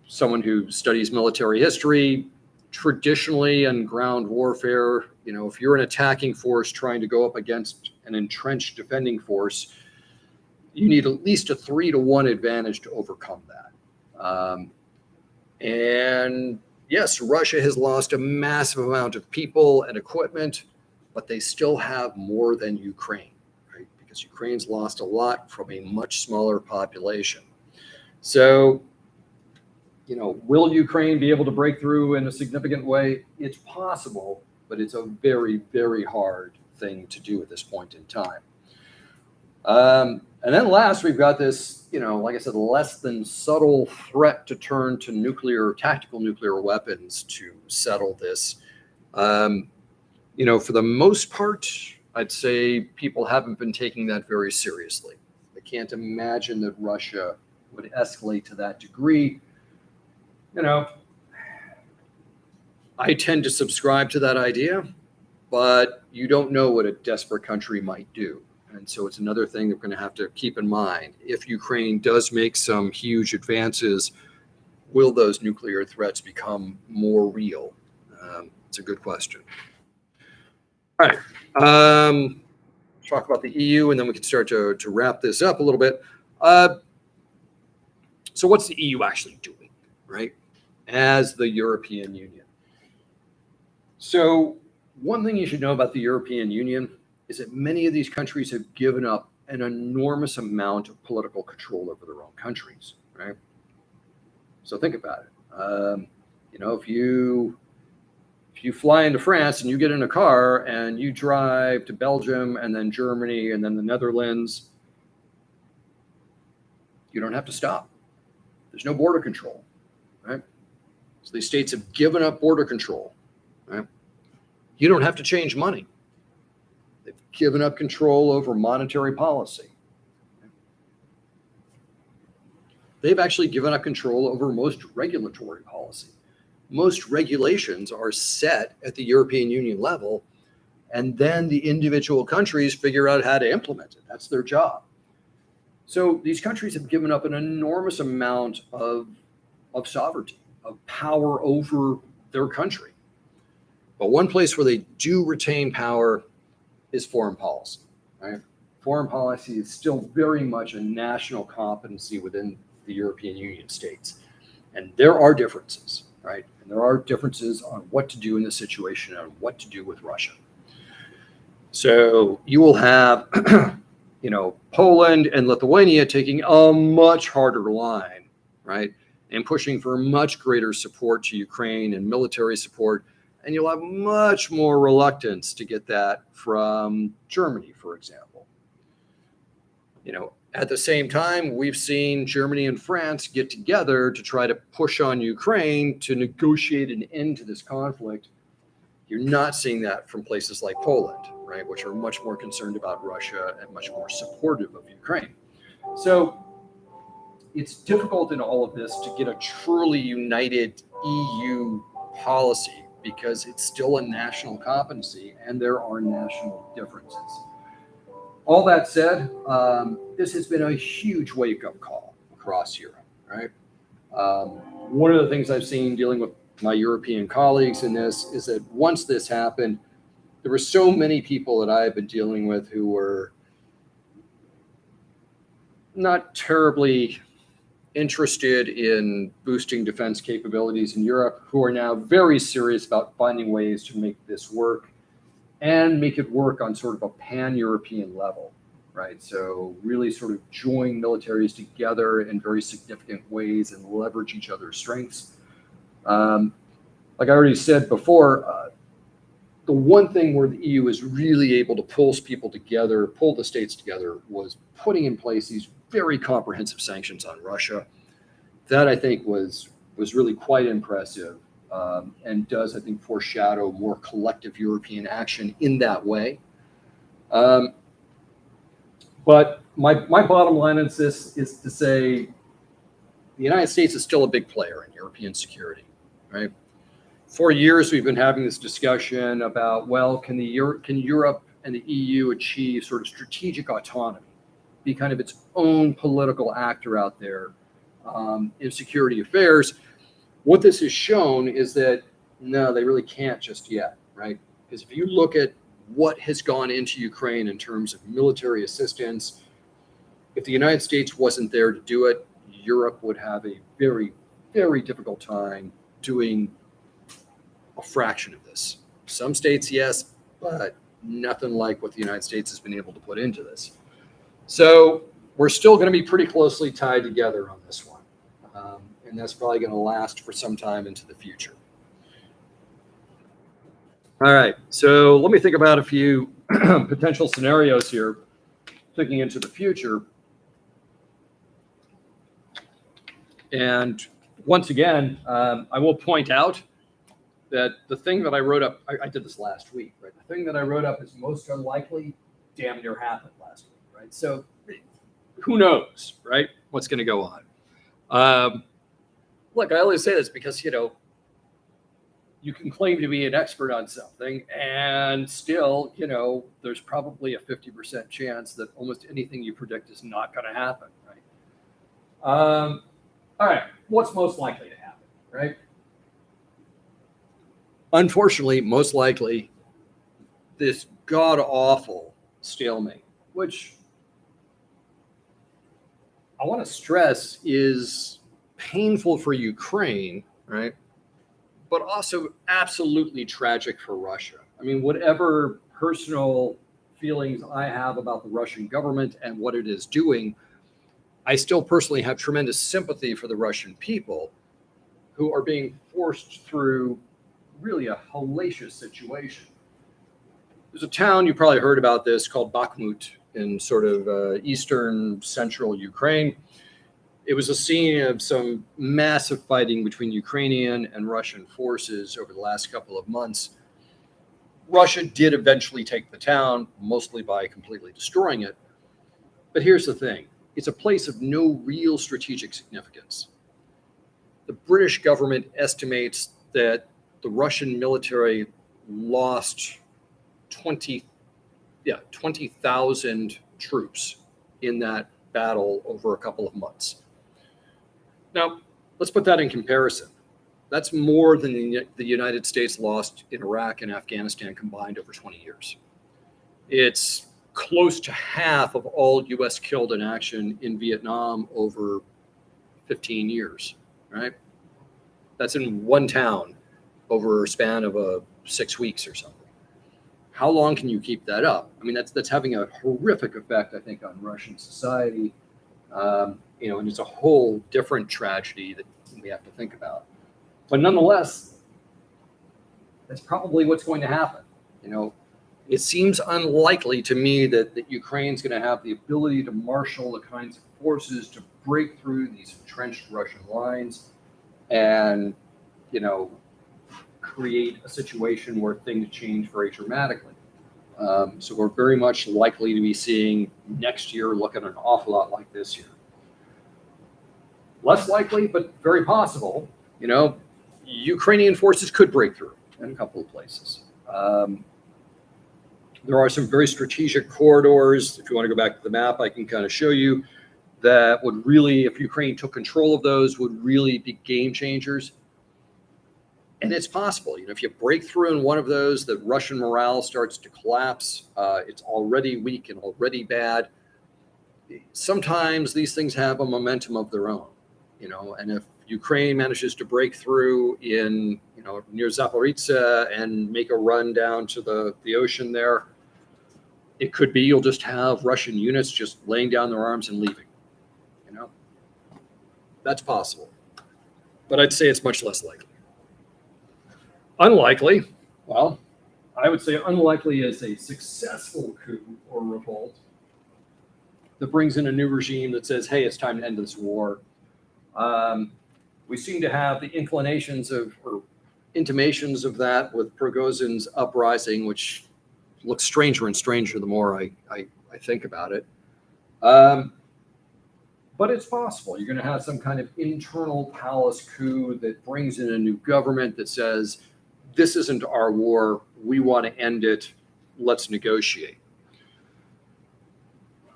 someone who studies military history, traditionally in ground warfare, if you're an attacking force trying to go up against an entrenched defending force, you need at least a 3-to-1 advantage to overcome that. And yes, Russia has lost a massive amount of people and equipment, but they still have more than Ukraine, right? Because Ukraine's lost a lot from a much smaller population. So, will Ukraine be able to break through in a significant way? It's possible, but it's a very, very hard thing to do at this point in time. And then last, we've got this, like I said, less than subtle threat to turn to tactical nuclear weapons to settle this. For the most part, I'd say people haven't been taking that very seriously. I can't imagine that Russia would escalate to that degree. I tend to subscribe to that idea, but you don't know what a desperate country might do. And so it's another thing that we're going to have to keep in mind. If Ukraine does make some huge advances, will those nuclear threats become more real? It's a good question. All right. Talk about the EU, and then we can start to wrap this up a little bit. So what's the EU actually doing, right, as the European Union? So one thing you should know about the European Union is that many of these countries have given up an enormous amount of political control over their own countries, right? So think about it. If you fly into France and you get in a car and you drive to Belgium and then Germany and then the Netherlands, you don't have to stop. There's no border control, right? So these states have given up border control, right? You don't have to change money. They've given up control over monetary policy. They've actually given up control over most regulatory policy. Most regulations are set at the European Union level, and then the individual countries figure out how to implement it. That's their job. So these countries have given up an enormous amount of sovereignty, of power over their country. But one place where they do retain power is foreign policy, right? Foreign policy is still very much a national competency within the European Union states. And there are differences, right? And there are differences on what to do in this situation and what to do with Russia. So you will have, Poland and Lithuania taking a much harder line, right? And pushing for much greater support to Ukraine and military support. And you'll have much more reluctance to get that from Germany, for example. At the same time, we've seen Germany and France get together to try to push on Ukraine to negotiate an end to this conflict. You're not seeing that from places like Poland, right, which are much more concerned about Russia and much more supportive of Ukraine. So it's difficult in all of this to get a truly united EU policy because it's still a national competency and there are national differences. All that said, this has been a huge wake-up call across Europe, right? One of the things I've seen dealing with my European colleagues in this is that once this happened, there were so many people that I have been dealing with who were not terribly interested in boosting defense capabilities in Europe, who are now very serious about finding ways to make this work and make it work on sort of a pan-European level, right? So really sort of join militaries together in very significant ways and leverage each other's strengths. Like I already said before, the one thing where the EU is really able to pull the states together, was putting in place these very comprehensive sanctions on Russia. That I think was really quite impressive. And does, I think, foreshadow more collective European action in that way. But my bottom line on this is to say the United States is still a big player in European security, right? For years, we've been having this discussion about, well, can Europe and the EU achieve sort of strategic autonomy, be kind of its own political actor out there in security affairs? What this has shown is that, no, they really can't just yet, right? Because if you look at what has gone into Ukraine in terms of military assistance, if the United States wasn't there to do it, Europe would have a very, very difficult time doing a fraction of this. Some states, yes, but nothing like what the United States has been able to put into this. So we're still going to be pretty closely tied together on this one. And that's probably going to last for some time into the future. All right, so let me think about a few potential scenarios here, thinking into the future. And once again, I will point out that the thing that I wrote up, I did this last week, right? The thing that I wrote up is most unlikely damn near happened last week, right? So who knows, right? What's going to go on? Look, I always say this because, you can claim to be an expert on something and still, there's probably a 50% chance that almost anything you predict is not going to happen, right? All right, what's most likely to happen, right? Unfortunately, most likely, this god-awful stalemate, which I want to stress is painful for Ukraine, right? But also absolutely tragic for Russia. I mean, whatever personal feelings I have about the Russian government and what it is doing, I still personally have tremendous sympathy for the Russian people who are being forced through really a hellacious situation. There's a town, you probably heard about this, called Bakhmut in sort of eastern central Ukraine. It was a scene of some massive fighting between Ukrainian and Russian forces over the last couple of months. Russia did eventually take the town, mostly by completely destroying it. But here's the thing. It's a place of no real strategic significance. The British government estimates that the Russian military lost 20,000 troops in that battle over a couple of months. Now, let's put that in comparison. That's more than the United States lost in Iraq and Afghanistan combined over 20 years. It's close to half of all U.S. killed in action in Vietnam over 15 years, right? That's in one town over a span of 6 weeks or something. How long can you keep that up? I mean, that's having a horrific effect, I think, on Russian society. And it's a whole different tragedy that we have to think about. But nonetheless, that's probably what's going to happen. it seems unlikely to me that Ukraine's going to have the ability to marshal the kinds of forces to break through these entrenched Russian lines and, create a situation where things change very dramatically. So we're very much likely to be seeing next year looking an awful lot like this year. Less likely, but very possible. Ukrainian forces could break through in a couple of places. There are some very strategic corridors. If you want to go back to the map, I can kind of show you that would really, if Ukraine took control of those, would really be game changers. And it's possible, if you break through in one of those, that Russian morale starts to collapse. It's already weak and already bad. Sometimes these things have a momentum of their own, and if Ukraine manages to break through in, near Zaporizhzhia and make a run down to the ocean there, it could be you'll just have Russian units just laying down their arms and leaving. That's possible. But I'd say it's much less likely. Unlikely, well, I would say unlikely is a successful coup or revolt that brings in a new regime that says, hey, it's time to end this war. We seem to have the inclinations or intimations of that with Prigozhin's uprising, which looks stranger and stranger the more I think about it. But it's possible. You're going to have some kind of internal palace coup that brings in a new government that says, this isn't our war. We want to end it. Let's negotiate.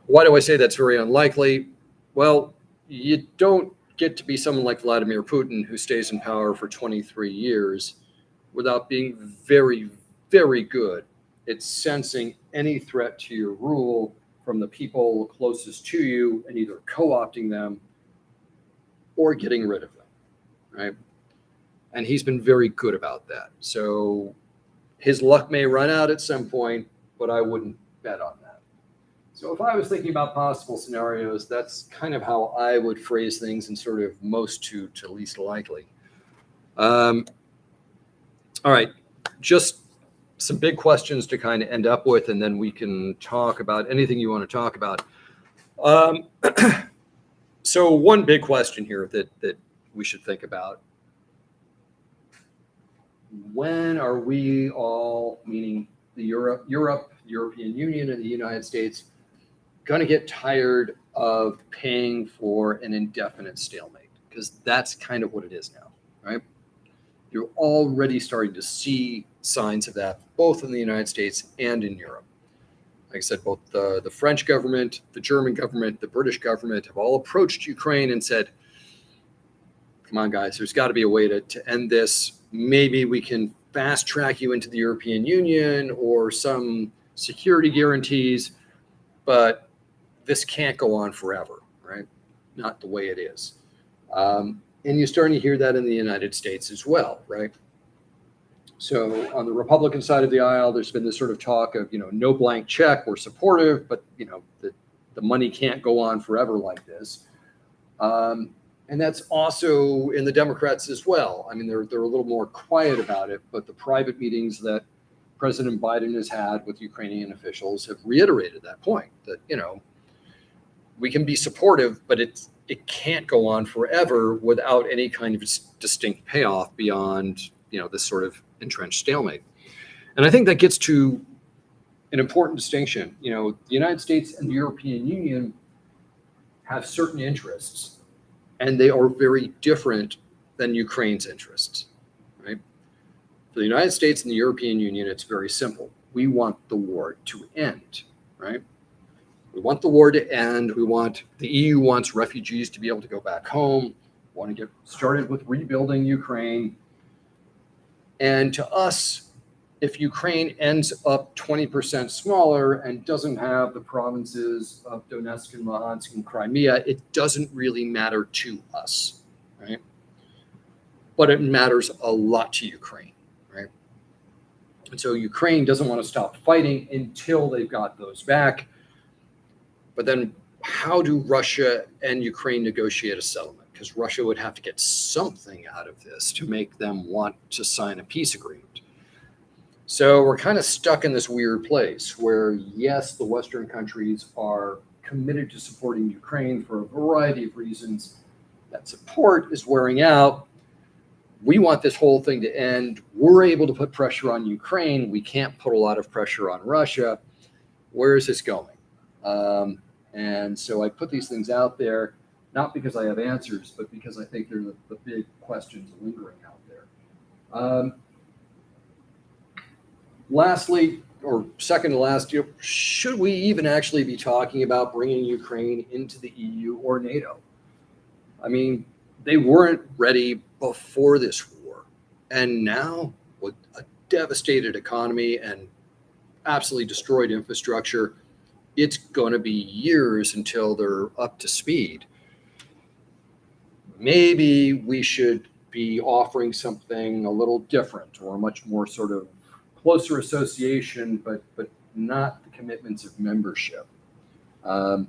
Why do I say that's very unlikely? Well, you don't get to be someone like Vladimir Putin who stays in power for 23 years without being very, very good at sensing any threat to your rule from the people closest to you and either co-opting them or getting rid of them, right? And he's been very good about that. So his luck may run out at some point, but I wouldn't bet on that. So if I was thinking about possible scenarios, that's kind of how I would phrase things in sort of most to least likely. All right, just some big questions to kind of end up with, and then we can talk about anything you want to talk about. So one big question here that we should think about. When are we all, meaning the European Union and the United States, going to get tired of paying for an indefinite stalemate? Because that's kind of what it is now, right? You're already starting to see signs of that, both in the United States and in Europe. Like I said, both the French government, the German government, the British government have all approached Ukraine and said, come on, guys, there's got to be a way to end this. Maybe we can fast track you into the European Union or some security guarantees, but this can't go on forever, right? Not the way it is. And you're starting to hear that in the United States as well, right? So on the Republican side of the aisle, there's been this sort of talk of, no blank check, we're supportive, but, the money can't go on forever like this. And that's also in the Democrats as well. I mean, they're a little more quiet about it, but the private meetings that President Biden has had with Ukrainian officials have reiterated that point that, we can be supportive, but it can't go on forever without any kind of distinct payoff beyond, this sort of entrenched stalemate. And I think that gets to an important distinction. The United States and the European Union have certain interests, and they are very different than Ukraine's interests, right? For the United States and the European Union, it's very simple. We want the war to end, right? We want the war to end. The EU wants refugees to be able to go back home, want to get started with rebuilding Ukraine. And to us, if Ukraine ends up 20% smaller and doesn't have the provinces of Donetsk and Luhansk and Crimea, it doesn't really matter to us, right? But it matters a lot to Ukraine, right? And so Ukraine doesn't want to stop fighting until they've got those back. But then how do Russia and Ukraine negotiate a settlement? Because Russia would have to get something out of this to make them want to sign a peace agreement. So we're kind of stuck in this weird place where, yes, the Western countries are committed to supporting Ukraine for a variety of reasons. That support is wearing out. We want this whole thing to end. We're able to put pressure on Ukraine. We can't put a lot of pressure on Russia. Where is this going? And so I put these things out there, not because I have answers, but because I think they're the big questions lingering out there. Lastly, or second to last, should we even actually be talking about bringing Ukraine into the EU or NATO? I mean, they weren't ready before this war. And now, with a devastated economy and absolutely destroyed infrastructure, it's going to be years until they're up to speed. Maybe we should be offering something a little different or a much more sort of closer association, but not the commitments of membership. And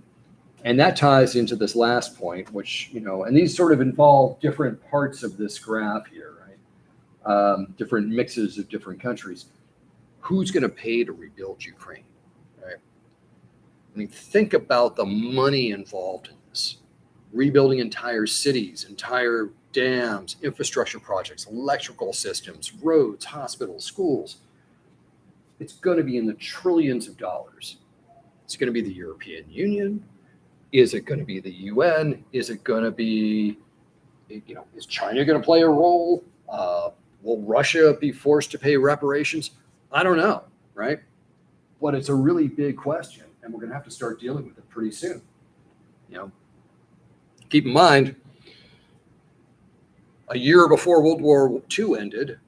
that ties into this last point, which, and these sort of involve different parts of this graph here, right? Different mixes of different countries. Who's going to pay to rebuild Ukraine, right? I mean, think about the money involved in this. Rebuilding entire cities, entire dams, infrastructure projects, electrical systems, roads, hospitals, schools. It's going to be in the trillions of dollars. It's going to be the European Union. Is it going to be the UN? Is it going to be, is China going to play a role? Will Russia be forced to pay reparations? I don't know, right? But it's a really big question, and we're going to have to start dealing with it pretty soon. Keep in mind, a year before World War II ended,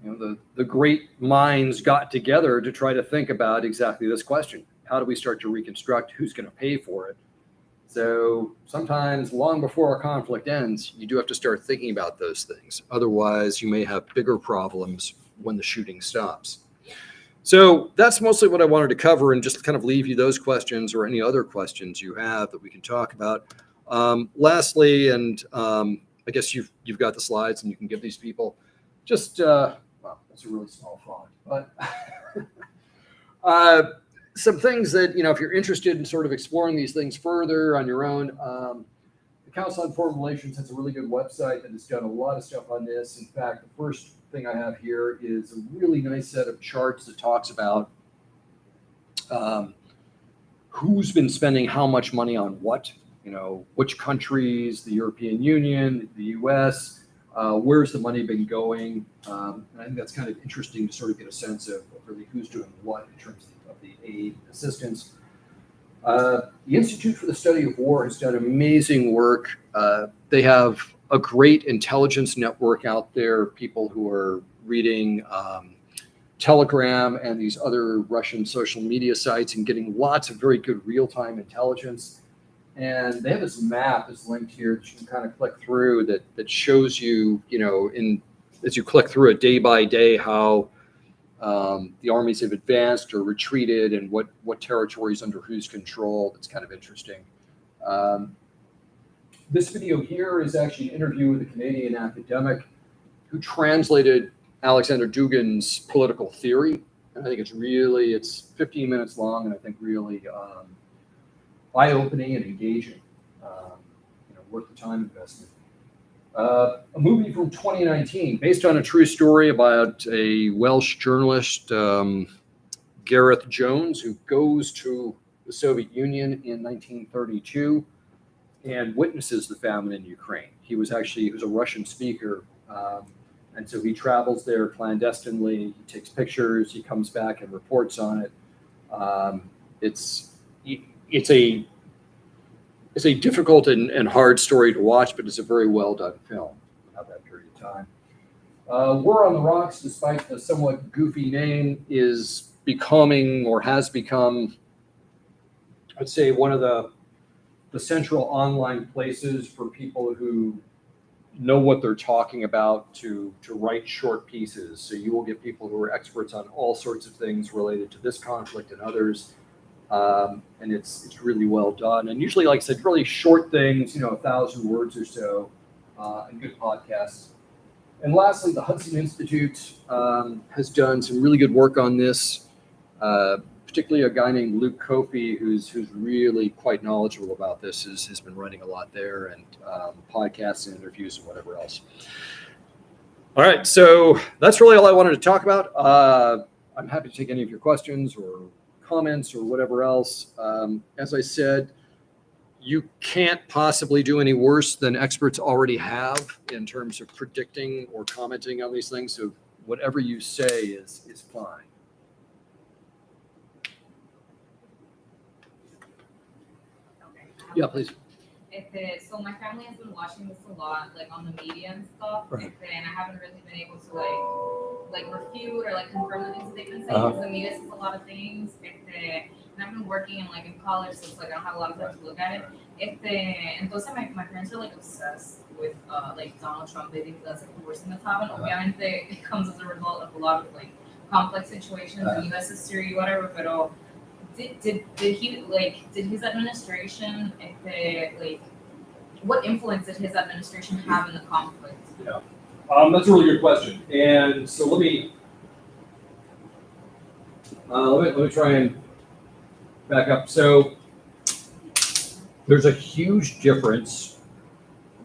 the great minds got together to try to think about exactly this question. How do we start to reconstruct? Who's going to pay for it? So sometimes long before a conflict ends, you do have to start thinking about those things. Otherwise, you may have bigger problems when the shooting stops. So that's mostly what I wanted to cover, and just kind of leave you those questions or any other questions you have that we can talk about. Lastly, and I guess you've got the slides and you can give these people. Just, well, that's a really small font, but some things that, if you're interested in sort of exploring these things further on your own, the Council on Foreign Relations has a really good website that has done a lot of stuff on this. In fact, the first thing I have here is a really nice set of charts that talks about who's been spending how much money on what, which countries, the European Union, the US, where's the money been going? And I think that's kind of interesting to sort of get a sense of really who's doing what in terms of the aid and assistance. The Institute for the Study of War has done amazing work. They have a great intelligence network out there, people who are reading Telegram and these other Russian social media sites and getting lots of very good real-time intelligence. And they have this map that's linked here that you can kind of click through that shows you, as you click through it day by day, how the armies have advanced or retreated and what territories under whose control. That's kind of interesting. This video here is actually an interview with a Canadian academic who translated Alexander Dugin's political theory. And I think it's 15 minutes long, and I think really eye-opening and engaging, worth the time investment. A movie from 2019, based on a true story about a Welsh journalist, Gareth Jones, who goes to the Soviet Union in 1932 and witnesses the famine in Ukraine. He was a Russian speaker, and so he travels there clandestinely. He takes pictures. He comes back and reports on it. It's a difficult and hard story to watch, but it's a very well done film about that period of time. War on the Rocks, despite the somewhat goofy name, is becoming or has become, I'd say, one of the central online places for people who know what they're talking about to write short pieces. So you will get people who are experts on all sorts of things related to this conflict and others. And it's really well done. And usually, like I said, really short things, 1,000 words or so, and good podcasts. And lastly, the Hudson Institute has done some really good work on this, particularly a guy named Luke Kofi, who's really quite knowledgeable about this, has been running a lot there, and podcasts and interviews and whatever else. All right, so that's really all I wanted to talk about. I'm happy to take any of your questions or comments or whatever else. As I said, you can't possibly do any worse than experts already have in terms of predicting or commenting on these things. So whatever you say is fine. Okay. Yeah, please. So my family has been watching this a lot, like on the media and stuff, Right. and I haven't really been able to like refute or like confirm the things that they've been saying, Uh-huh. because the media says a lot of things. And I've been working in college, so it's like I don't have a lot of time to look at it. Entonces my parents are like obsessed with like Donald Trump. They think that's like the worst thing that's happened. Obviamente it comes as a result of a lot of like complex situations in U.S. history, whatever. But did his administration, what influence did his administration have in the conflict? Yeah, that's a really good question. And so let me try and back up. So there's a huge difference,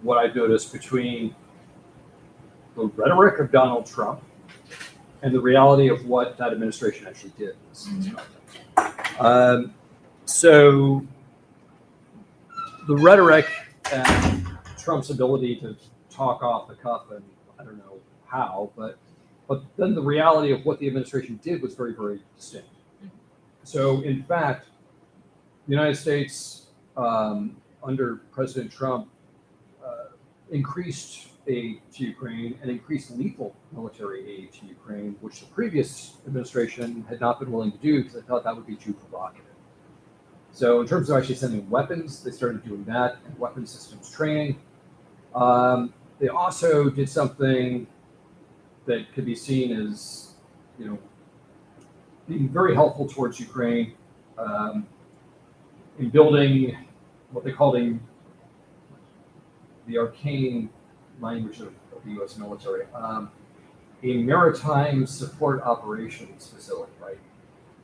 what I've noticed, between the rhetoric of Donald Trump and the reality of what that administration actually did. So the rhetoric and Trump's ability to talk off the cuff, and I don't know how, but then the reality of what the administration did was very, very distinct. So in fact, the United States under President Trump increased aid to Ukraine and increased lethal military aid to Ukraine, which the previous administration had not been willing to do because they thought that would be too provocative. So in terms of actually sending weapons, they started doing that, and weapons systems training. They also did something that could be seen as, being very helpful towards Ukraine in building what they called the arcane language of the U.S. military, a maritime support operations facility, right?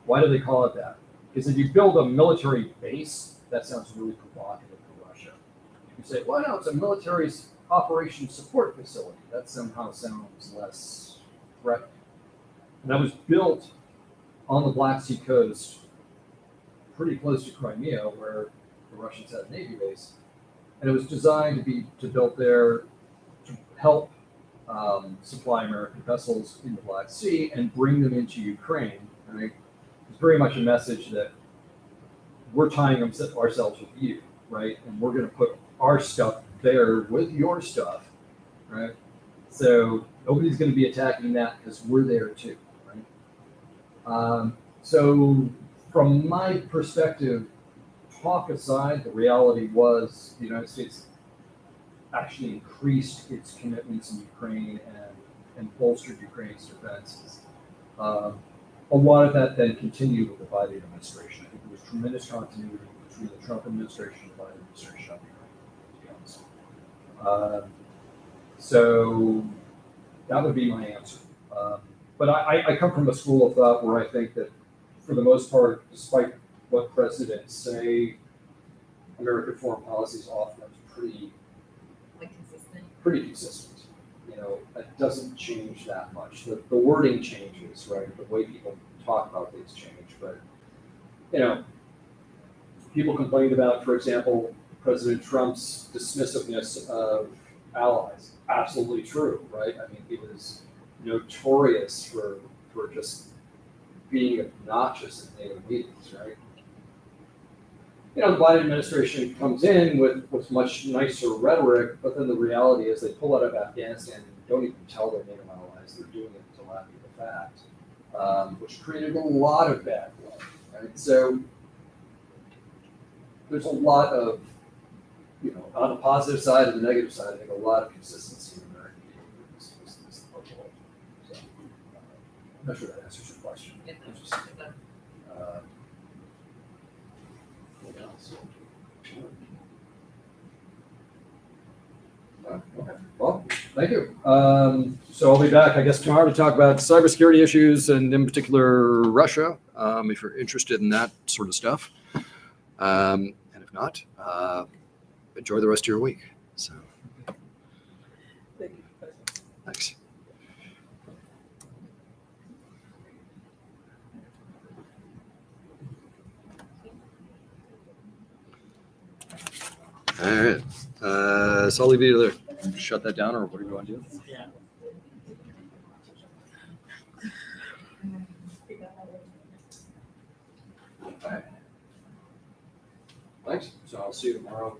Why do they call it that? Because if you build a military base, that sounds really provocative for Russia. If you say, well, no, it's a military operations support facility, that somehow sounds less threatening. And that was built on the Black Sea coast, pretty close to Crimea, where the Russians had a Navy base. And it was designed to be built there to help supply American vessels in the Black Sea and bring them into Ukraine. Right? It's very much a message that we're tying ourselves with you, right? And we're going to put our stuff there with your stuff, right? So nobody's going to be attacking that because we're there too, right? So from my perspective, talk aside, the reality was the United States actually increased its commitments in Ukraine and bolstered Ukraine's defenses. A lot of that then continued with the Biden administration. I think there was tremendous continuity between the Trump administration and the Biden administration on Ukraine, to be honest. So that would be my answer. But I come from a school of thought where I think that, for the most part, despite what presidents say, American foreign policy is often pretty consistent. It doesn't change that much. The wording changes, right? The way people talk about things change. But, people complained about, for example, President Trump's dismissiveness of allies. Absolutely true, right? I mean, he was notorious for just being obnoxious at NATO meetings, right? The Biden administration comes in with much nicer rhetoric, but then the reality is they pull out of Afghanistan and don't even tell their NATO allies they're doing it until after the fact, which created a lot of bad blood. Right? So there's a lot of, on the positive side and the negative side, I think a lot of consistency in American behavior is the goal. So I'm not sure that answers your question. What else? Okay. Well, Thank you. So I'll be back, I guess, tomorrow to talk about cybersecurity issues and in particular Russia, if you're interested in that sort of stuff. And if not, enjoy the rest of your week. So Thank you, Professor. thanks. All right. So I'll leave you to shut that down, or what do you want to do? Yeah. All right. Thanks. So I'll see you tomorrow.